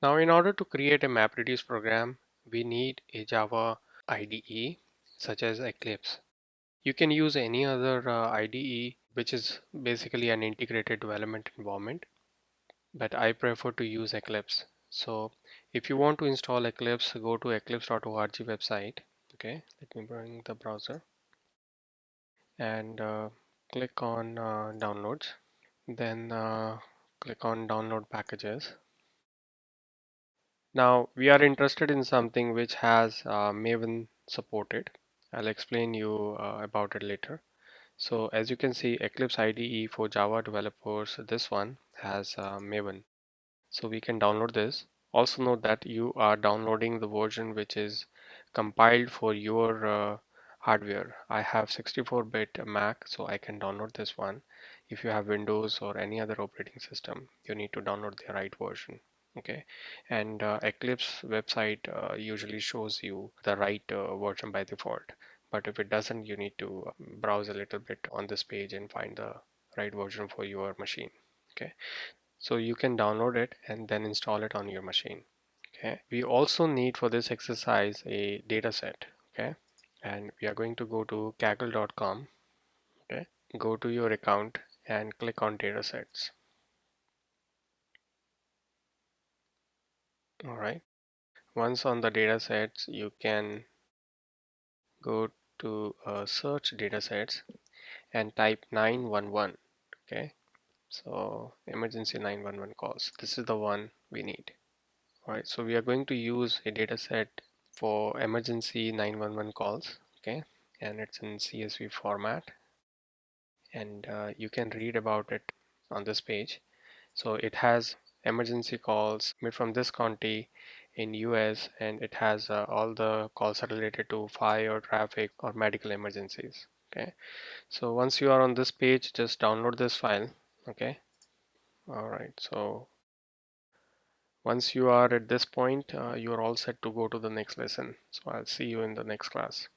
Now, in order to create a MapReduce program, we need a Java IDE such as Eclipse. You can use any other IDE, which is basically an integrated development environment, but I prefer to use Eclipse. So if you want to install Eclipse, go to eclipse.org website. Okay, let me bring the browser and click on downloads. Then click on download packages. Now we are interested in something which has Maven supported. I'll explain you about it later. So as you can see, Eclipse IDE for Java developers, this one has Maven. So we can download this. Also note that you are downloading the version which is compiled for your hardware. I have 64-bit Mac, so I can download this one. If you have Windows or any other operating system, you need to download the right version. Okay, and Eclipse website usually shows you the right version by default. But if it doesn't, you need to browse a little bit on this page and find the right version for your machine. Okay, so you can download it and then install it on your machine. Okay, we also need for this exercise a data set. Okay, and we are going to go to kaggle.com. Okay, go to your account and click on data sets. All right, once on the data sets, you can go to search data sets and type 911. Okay, so emergency 911 calls, this is the one we need. All right, so we are going to use a data set for emergency 911 calls. Okay, and it's in CSV format, and you can read about it on this page. So it has emergency calls made from this county in US, and it has all the calls are related to fire, traffic, or medical emergencies. Okay, so once you are on this page, just download this file. Okay, all right, so once you are at this point, you are all set to go to the next lesson. So I'll see you in the next class.